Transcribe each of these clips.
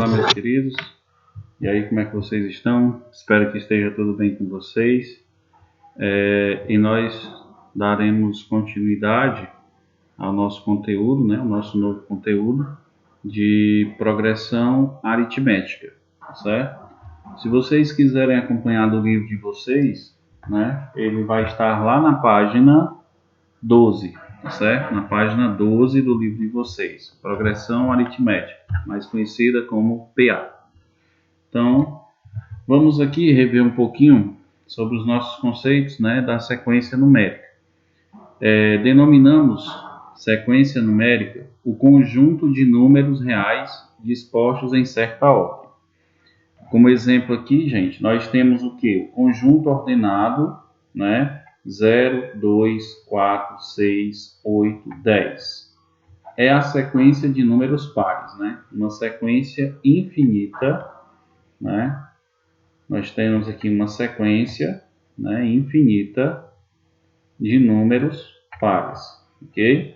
Olá, meus queridos. E aí, como é que vocês estão? Espero que esteja tudo bem com vocês. E nós daremos continuidade ao nosso conteúdo, né? O nosso novo conteúdo de progressão aritmética, certo? Se vocês quiserem acompanhar do livro de vocês, né? Ele vai estar lá na página 12, certo? Na página 12 do livro de vocês, Progressão Aritmética, mais conhecida como PA. Então, vamos aqui rever um pouquinho sobre os nossos conceitos, né, da sequência numérica. Denominamos sequência numérica o conjunto de números reais dispostos em certa ordem. Como exemplo aqui, gente, nós temos o que? O conjunto ordenado, né? 0, 2, 4, 6, 8, 10. É a sequência de números pares, né? Uma sequência infinita, né? Nós temos aqui uma sequência, né, infinita de números pares, ok?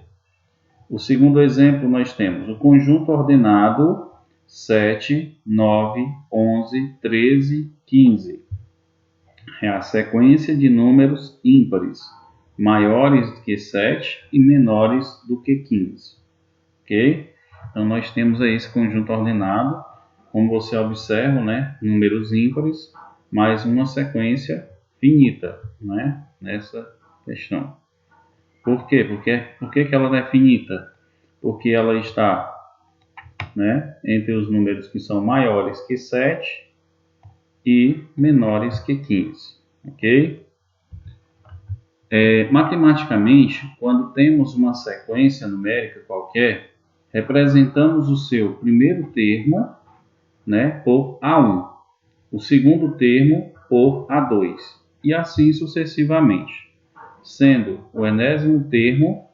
O segundo exemplo nós temos o conjunto ordenado 7, 9, 11, 13, 15. É a sequência de números ímpares, maiores do que 7 e menores do que 15. Ok? Então, nós temos aí esse conjunto ordenado, como você observa, né? Números ímpares, mais uma sequência finita, né? Nessa questão. Por quê? Por que ela não é finita? Porque ela está, né, entre os números que são maiores que 7 e menores que 15, ok? Matematicamente, quando temos uma sequência numérica qualquer, representamos o seu primeiro termo, né, por A1, o segundo termo por A2, e assim sucessivamente, sendo o enésimo termo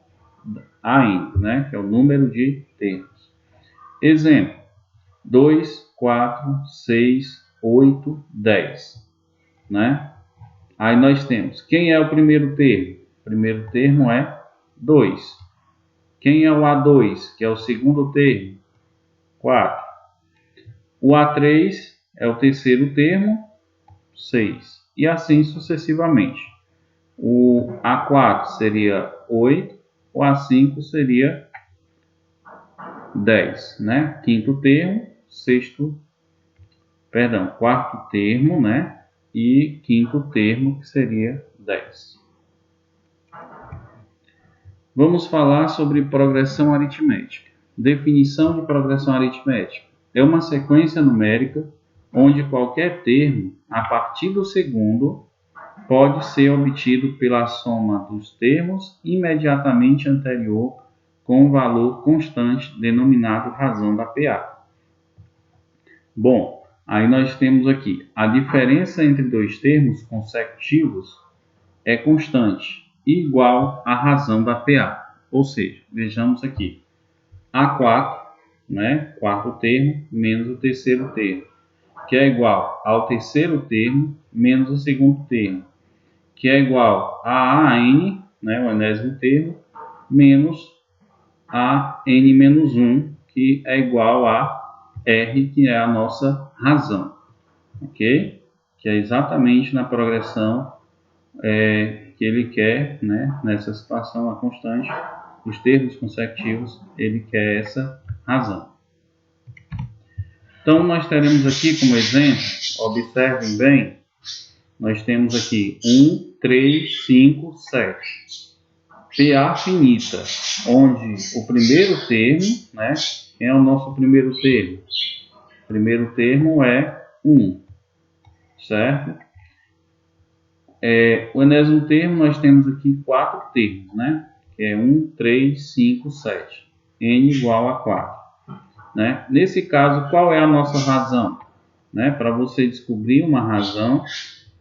AN, né, que é o número de termos. Exemplo: 2, 4, 6, 8, 10, né? Aí nós temos, quem é o primeiro termo? O primeiro termo é 2. Quem é o A2, que é o segundo termo? 4. O A3 é o terceiro termo, 6. E assim sucessivamente. O A4 seria 8, o A5 seria 10, né? Quarto termo, né? E quinto termo, que seria 10. Vamos falar sobre progressão aritmética. Definição de progressão aritmética. É uma sequência numérica onde qualquer termo, a partir do segundo, pode ser obtido pela soma dos termos imediatamente anterior com um valor constante denominado razão da PA. Bom, aí nós temos aqui a diferença entre dois termos consecutivos é constante, igual à razão da PA. Ou seja, vejamos aqui, A4, né, quarto termo, menos o terceiro termo, que é igual ao terceiro termo menos o segundo termo, que é igual a AN, né, o enésimo termo, menos a N-1, que é igual a R, que é a nossa razão, ok? Que é exatamente na progressão que ele quer, né, nessa situação, a constante, os termos consecutivos, ele quer essa razão. Então, nós teremos aqui como exemplo, observem bem, nós temos aqui 1, 3, 5, 7. PA finita, onde o primeiro termo, né, quem é o nosso primeiro termo? O primeiro termo é 1, certo? O enésimo termo, nós temos aqui 4 termos, né? Que é 1, 3, 5, 7. N igual a 4. Né? Nesse caso, qual é a nossa razão? Né? Para você descobrir uma razão,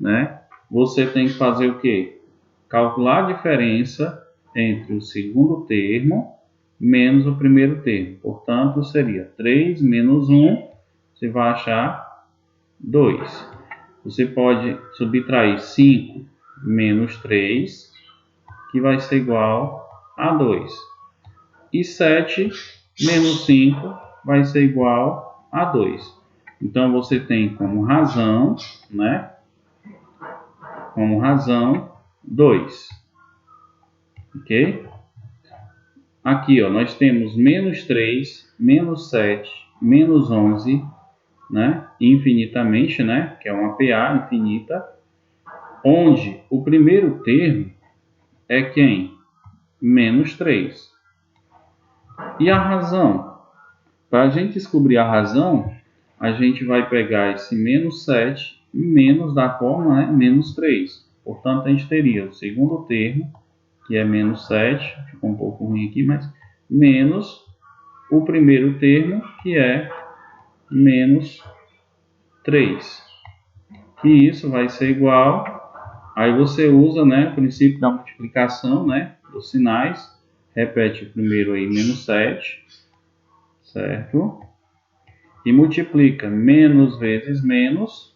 né, você tem que fazer o quê? Calcular a diferença entre o segundo termo menos o primeiro termo. Portanto, seria 3 menos 1, você vai achar 2. Você pode subtrair 5 menos 3, que vai ser igual a 2. E 7 menos 5 vai ser igual a 2. Então, você tem como razão, né? Como razão 2. Ok? Aqui, ó, nós temos menos 3, menos 7, menos 11, né? Infinitamente, né? Que é uma PA infinita, onde o primeiro termo é quem? Menos 3. E a razão? Para a gente descobrir a razão, a gente vai pegar esse menos 7 menos da forma, né? Menos 3. Portanto, a gente teria o segundo termo, que é menos 7, ficou um pouco ruim aqui, mas menos o primeiro termo, que é menos 3. Que isso vai ser igual, aí você usa, né, o princípio da multiplicação, né, dos sinais, repete primeiro aí menos 7, certo? E multiplica menos vezes menos,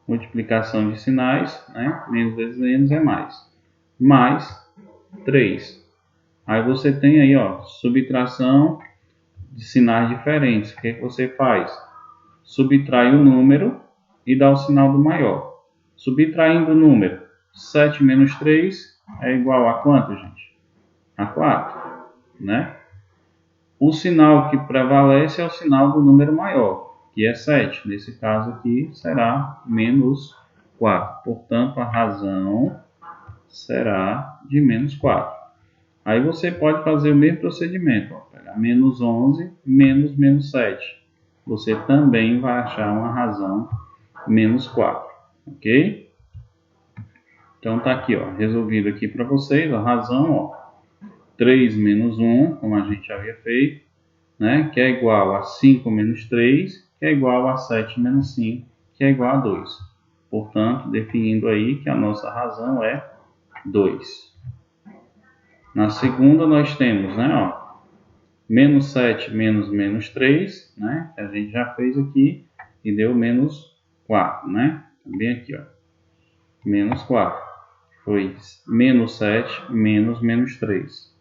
multiplicação de sinais, né, menos vezes menos é mais 3. Aí você tem aí, ó, subtração de sinais diferentes. O que você faz? Subtrai o número e dá o sinal do maior. Subtraindo o número, 7 menos 3 é igual a quanto, gente? A 4, né? O sinal que prevalece é o sinal do número maior, que é 7. Nesse caso aqui será menos 4. Portanto, a razão será de menos 4. Aí você pode fazer o mesmo procedimento. Ó, pegar menos 11 menos menos 7. Você também vai achar uma razão menos 4. Ok? Então tá aqui, ó, resolvido aqui para vocês a razão, ó, 3 menos 1, como a gente havia feito, né, que é igual a 5 menos 3, que é igual a 7 menos 5, que é igual a 2. Portanto, definindo aí que a nossa razão é 2. Na segunda nós temos, né, ó, menos 7 menos menos 3, né, que a gente já fez aqui, e deu menos 4, né, bem aqui, ó, menos 4. Foi menos 7 menos menos 3.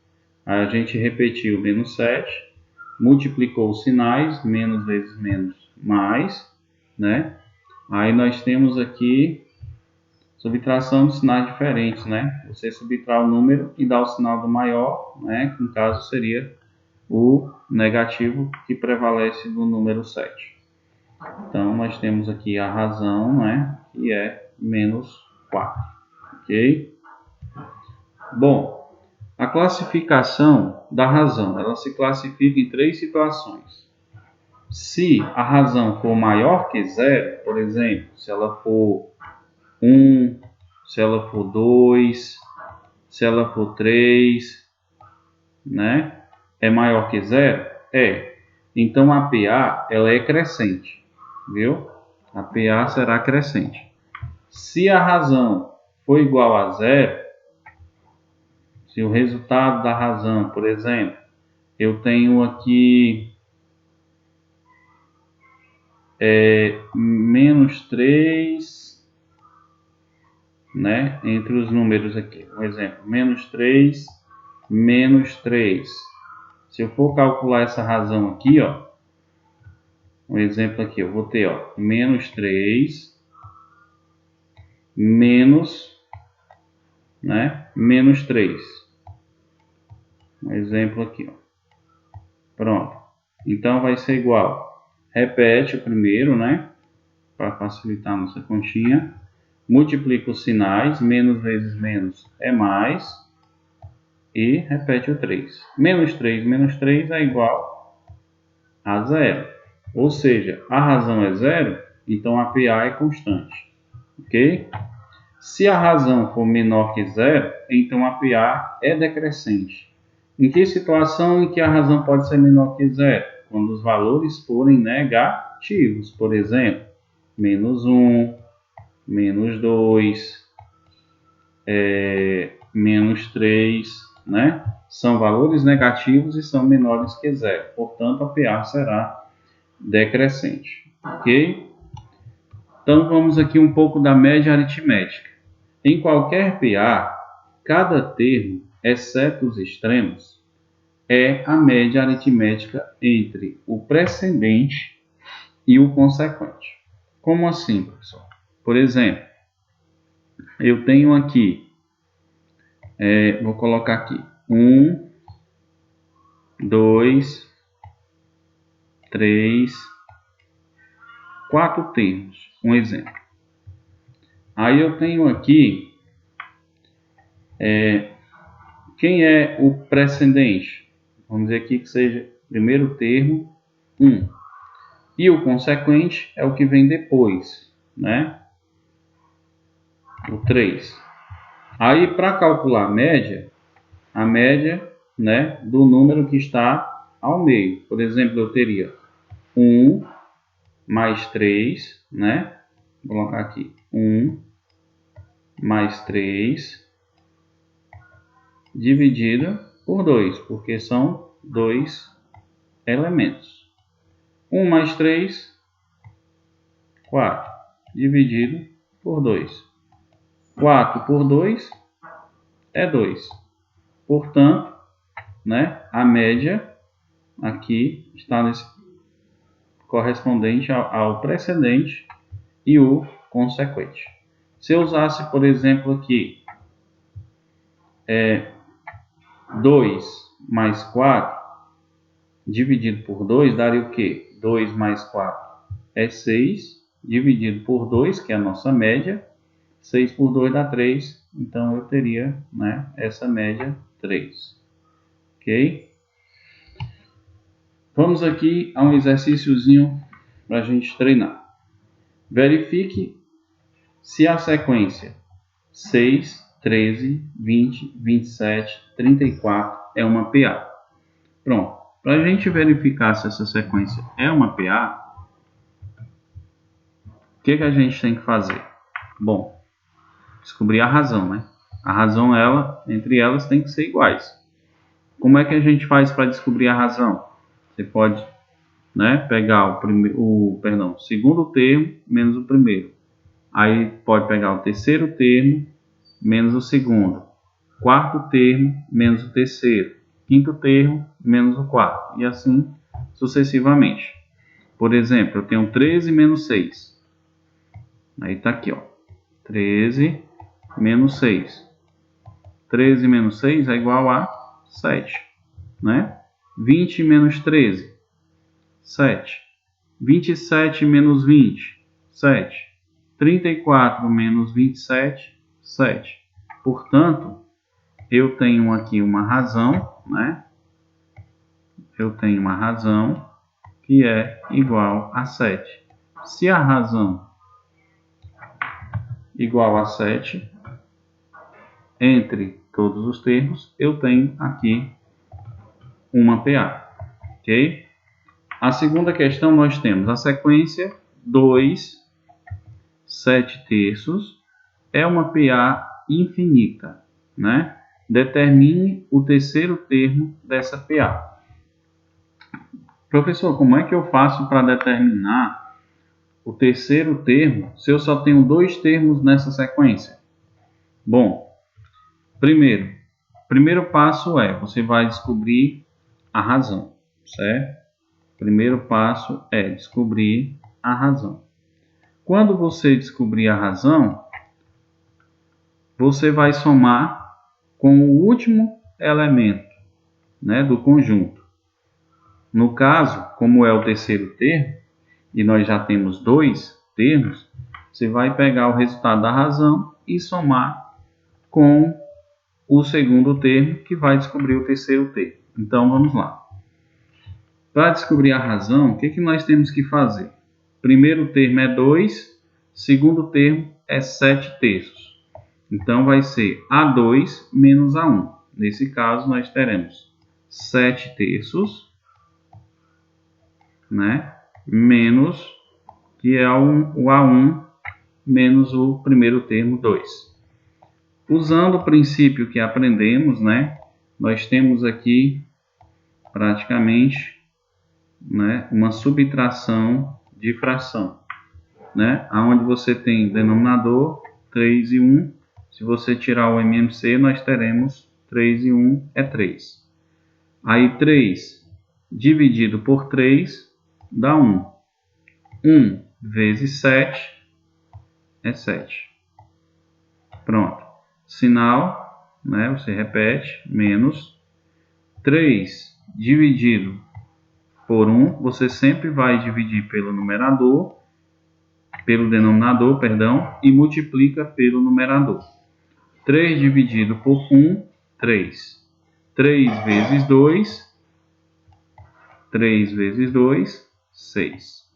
Aí a gente repetiu menos 7, multiplicou os sinais, menos vezes menos, mais, né? Aí nós temos aqui subtração de sinais diferentes, né? Você subtrai o número e dá o sinal do maior, né? Que no caso seria o negativo que prevalece do número 7. Então nós temos aqui a razão, né? Que é menos 4, ok? Bom, a classificação da razão, ela se classifica em 3 situações. Se a razão for maior que 0, por exemplo, se ela for 1, se ela for 2, se ela for 3, né? É maior que 0? É. Então a PA ela é crescente, viu? A PA será crescente. Se a razão for igual a 0, se o resultado da razão, por exemplo, eu tenho aqui menos 3, né? Entre os números aqui. Um exemplo, menos 3, menos 3. Se eu for calcular essa razão aqui, ó, um exemplo aqui, eu vou ter, ó, menos 3, menos, né? Menos 3. Um exemplo aqui, ó. Pronto. Então vai ser igual. Repete o primeiro, né? Para facilitar a nossa continha. Multiplica os sinais, menos vezes menos é mais, e repete o 3. Menos 3 é igual a 0. Ou seja, a razão é 0, então a PA é constante. Ok? Se a razão for menor que 0, então a PA é decrescente. Em que situação em que a razão pode ser menor que 0? Quando os valores forem negativos. Por exemplo, menos 1, menos 2, menos 3, né? São valores negativos e são menores que 0. Portanto, a PA será decrescente. Ok? Então, vamos aqui um pouco da média aritmética. Em qualquer PA, cada termo, exceto os extremos, é a média aritmética entre o precedente e o consequente. Como assim, professor? Por exemplo, eu tenho aqui, vou colocar aqui, 1, 2, 3, 4 termos, um exemplo. Aí eu tenho aqui, quem é o precedente? Vamos dizer aqui que seja primeiro termo, 1. E o consequente é o que vem depois, né? O 3. Aí, para calcular a média, né, do número que está ao meio. Por exemplo, eu teria 1 mais 3, né? Vou colocar aqui 1 mais 3 dividido por 2, porque são dois elementos. 1 mais 3, 4, dividido por 2. 4 por 2 é 2. Portanto, né, a média aqui está nesse correspondente ao precedente e o consequente. Se eu usasse, por exemplo, aqui 2 mais 4 dividido por 2, daria o quê? 2 mais 4 é 6, dividido por 2, que é a nossa média. 6 por 2 dá 3, então eu teria, né, essa média 3. Ok? Vamos aqui a um exercíciozinho para a gente treinar. Verifique se a sequência 6, 13, 20, 27, 34 é uma PA. Pronto. Para a gente verificar se essa sequência é uma PA, o que a gente tem que fazer? Bom, descobrir a razão, né? A razão, entre elas, tem que ser iguais. Como é que a gente faz para descobrir a razão? Você pode, né, pegar o segundo termo menos o primeiro. Aí pode pegar o terceiro termo menos o segundo. Quarto termo menos o terceiro. Quinto termo menos o quarto. E assim sucessivamente. Por exemplo, eu tenho 13 menos 6. Aí está aqui, ó. 13 menos 6. 13 menos 6 é igual a 7. Né? 20 menos 13, 7. 27 menos 20, 7. 34 menos 27, 7. Portanto, eu tenho aqui uma razão, né? Eu tenho uma razão que é igual a 7. Se a razão igual a 7, entre todos os termos, eu tenho aqui uma PA. Ok? A segunda questão nós temos a sequência 2, 7 terços, é uma PA infinita, né? Determine o terceiro termo dessa PA. Professor, como é que eu faço para determinar o terceiro termo se eu só tenho 2 termos nessa sequência? Bom, primeiro passo é, você vai descobrir a razão, certo? Primeiro passo é descobrir a razão. Quando você descobrir a razão, você vai somar com o último elemento, né, do conjunto. No caso, como é o terceiro termo, e nós já temos 2 termos, você vai pegar o resultado da razão e somar com o segundo termo, que vai descobrir o terceiro termo. Então, vamos lá. Para descobrir a razão, o que nós temos que fazer? Primeiro termo é 2, segundo termo é 7 terços. Então, vai ser A2 menos A1. Nesse caso, nós teremos 7 terços, né, menos, que é o A1, menos o primeiro termo, 2. Usando o princípio que aprendemos, né, nós temos aqui praticamente, né, uma subtração de fração, né, onde você tem denominador 3 e 1. Se você tirar o MMC, nós teremos 3 e 1 é 3. Aí 3 dividido por 3 dá 1. 1 vezes 7 é 7. Pronto. Sinal, né? Você repete, menos 3 dividido por 1. Você sempre vai dividir pelo denominador, perdão, e multiplica pelo numerador. 3 dividido por 1, 3. 3 vezes 2, 3 vezes 2, 6.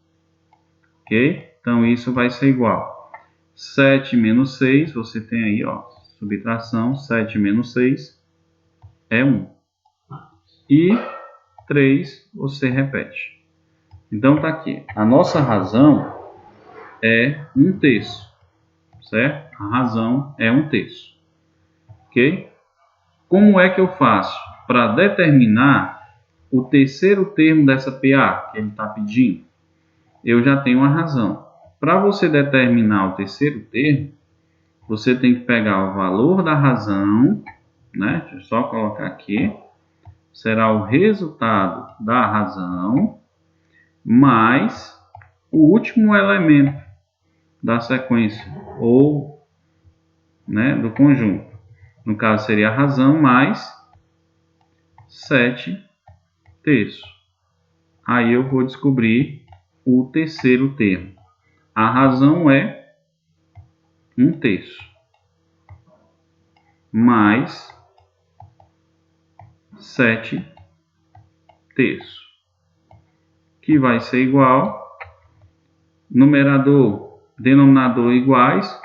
Ok? Então, isso vai ser igual. 7 menos 6, você tem aí, ó, subtração, 7 menos 6 é 1. E 3 você repete. Então, tá aqui. A nossa razão é 1/3, certo? A razão é 1/3. Ok? Como é que eu faço para determinar o terceiro termo dessa PA que ele está pedindo? Eu já tenho uma razão. Para você determinar o terceiro termo, você tem que pegar o valor da razão, né? Deixa eu só colocar aqui. Será o resultado da razão mais o último elemento da sequência ou, né, do conjunto. No caso, seria a razão mais 7/3. Aí eu vou descobrir o terceiro termo. A razão é 1/3 mais 7/3, que vai ser igual, numerador, denominador iguais.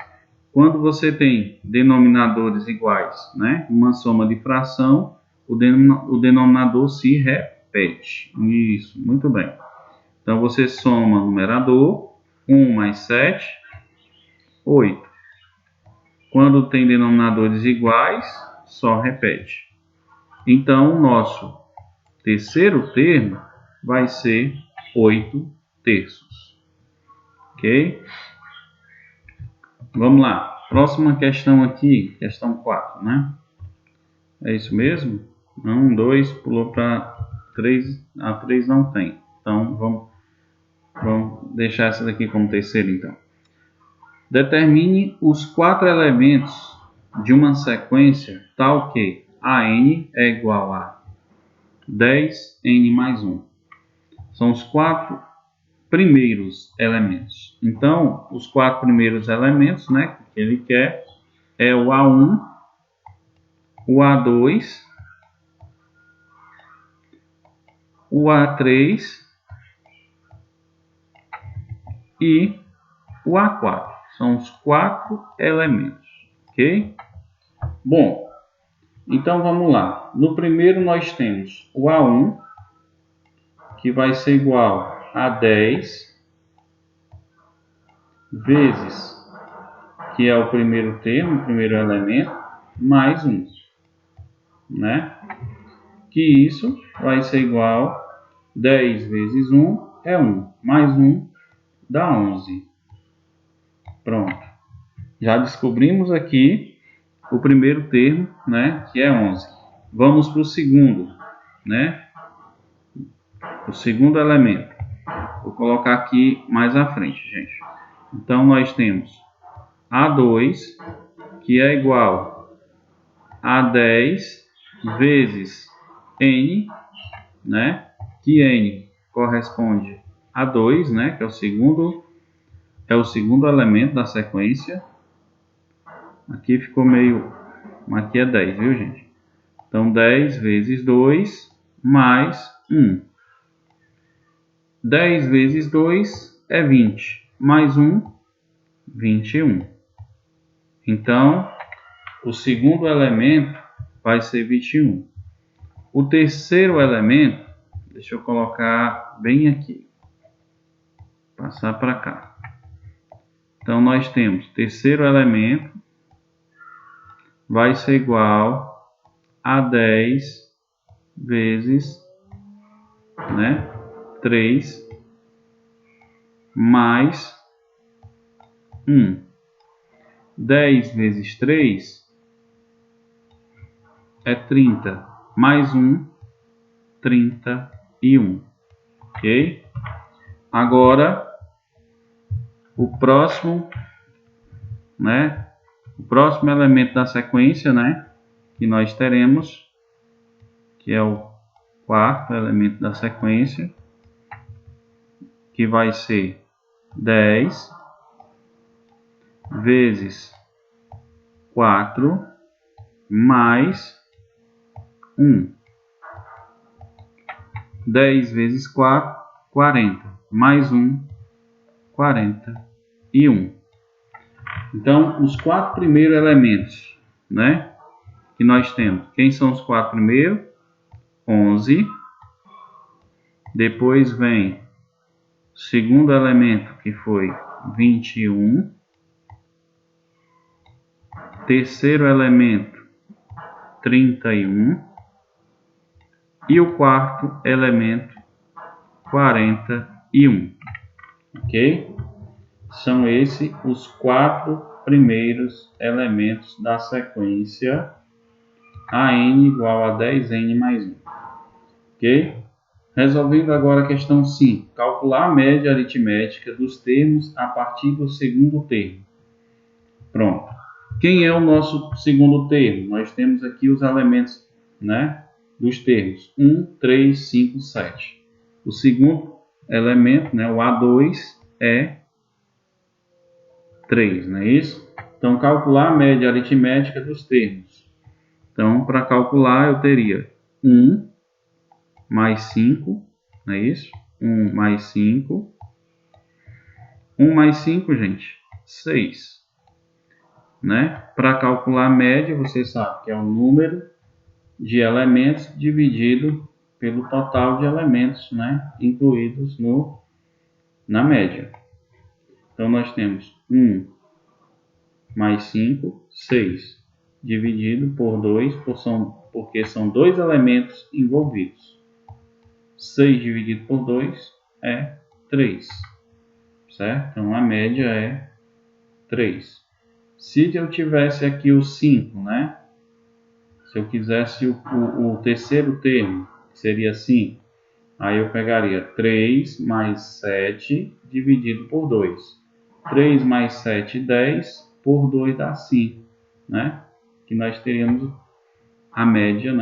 Quando você tem denominadores iguais, né, uma soma de fração, o denominador se repete. Isso, muito bem. Então, você soma numerador, 1 mais 7, 8. Quando tem denominadores iguais, só repete. Então, o nosso terceiro termo vai ser 8/3. Ok? Vamos lá. Próxima questão aqui, questão 4, né? É isso mesmo? 1, 2, pulou para 3. A 3 não tem. Então, vamos deixar essa daqui como terceira, então. Determine os 4 elementos de uma sequência tal que AN é igual a 10N mais 1. São os 4 primeiros elementos. Então, os 4 primeiros elementos, né, que ele quer é o A1, o A2, o A3 e o A4. São os 4 elementos, ok? Bom, então vamos lá. No primeiro nós temos o A1, que vai ser igual a 10 vezes, que é o primeiro termo, o primeiro elemento, mais 1, né? Que isso vai ser igual a 10 vezes 1 é 1, mais 1 dá 11. Pronto. Já descobrimos aqui o primeiro termo, né, que é 11. Vamos para o segundo, né? O segundo elemento. Vou colocar aqui mais à frente, gente. Então, nós temos A2, que é igual a 10 vezes N, né? Que N corresponde a 2, né? Que é o segundo elemento da sequência. Aqui ficou meio... Aqui é 10, viu, gente? Então, 10 vezes 2 mais 1. 10 vezes 2 é 20. Mais 1, 21. Então, o segundo elemento vai ser 21. O terceiro elemento, deixa eu colocar bem aqui. Passar para cá. Então, nós temos terceiro elemento vai ser igual a 10 vezes, né, 3 mais 1. 10 vezes 3 é 30, mais 1 31. Ok? Agora, o próximo elemento da sequência, que nós teremos, que é o quarto elemento da sequência, que vai ser 10 vezes 4 mais 1. 10 vezes 4, 40. Mais 1, 41. Então, os 4 primeiros elementos, que nós temos. Quem são os 4 primeiros? 11. Depois vem o segundo elemento, que foi 21. Terceiro elemento, 31. E o quarto elemento, 41. Ok? São esses os 4 primeiros elementos da sequência AN igual a 10N mais 1. Ok? Resolvendo agora a questão 5. Calcular a média aritmética dos termos a partir do segundo termo. Pronto. Quem é o nosso segundo termo? Nós temos aqui os elementos, dos termos 1, 3, 5, 7. O segundo elemento, o A2, é 3, não é isso? Então, calcular a média aritmética dos termos. Então, para calcular, eu teria 1 mais 5, não é isso? 1 mais 5. 1 mais 5, gente, 6. Para calcular a média, você sabe que é o número de elementos dividido pelo total de elementos, incluídos na média. Então, nós temos 1 mais 5, 6, dividido por 2, porque são 2 elementos envolvidos. 6 dividido por 2 é 3, certo? Então, a média é 3. Se eu tivesse aqui o 5, Se eu quisesse o terceiro termo, que seria 5, aí eu pegaria 3 mais 7 dividido por 2. 3 mais 7, 10, por 2 dá 5, Que nós teríamos a média,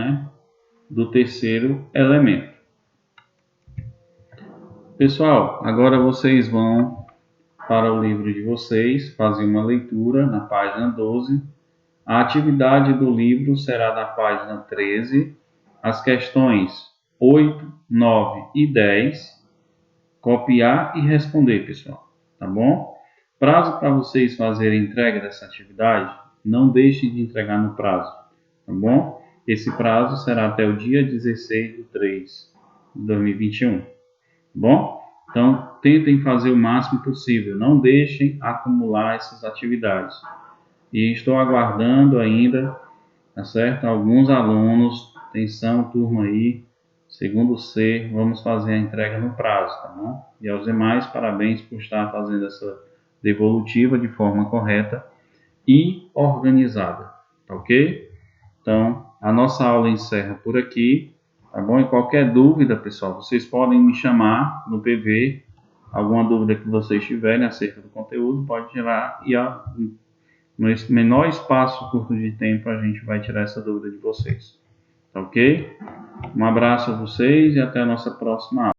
do terceiro elemento. Pessoal, agora vocês vão para o livro de vocês, fazer uma leitura na página 12. A atividade do livro será na página 13. As questões 8, 9 e 10. Copiar e responder, pessoal. Tá bom? Prazo para vocês fazerem a entrega dessa atividade, não deixem de entregar no prazo, tá bom? Esse prazo será até o dia 16 de 3 de 2021, tá bom? Então, tentem fazer o máximo possível, não deixem acumular essas atividades. E estou aguardando ainda, tá certo? Alguns alunos, atenção turma aí, segundo C, vamos fazer a entrega no prazo, tá bom? E aos demais, parabéns por estar fazendo essa devolutiva de forma correta e organizada, tá ok? Então, a nossa aula encerra por aqui, tá bom? E qualquer dúvida, pessoal, vocês podem me chamar no PV, alguma dúvida que vocês tiverem acerca do conteúdo, pode tirar e no menor espaço curto de tempo a gente vai tirar essa dúvida de vocês, tá ok? Um abraço a vocês e até a nossa próxima aula.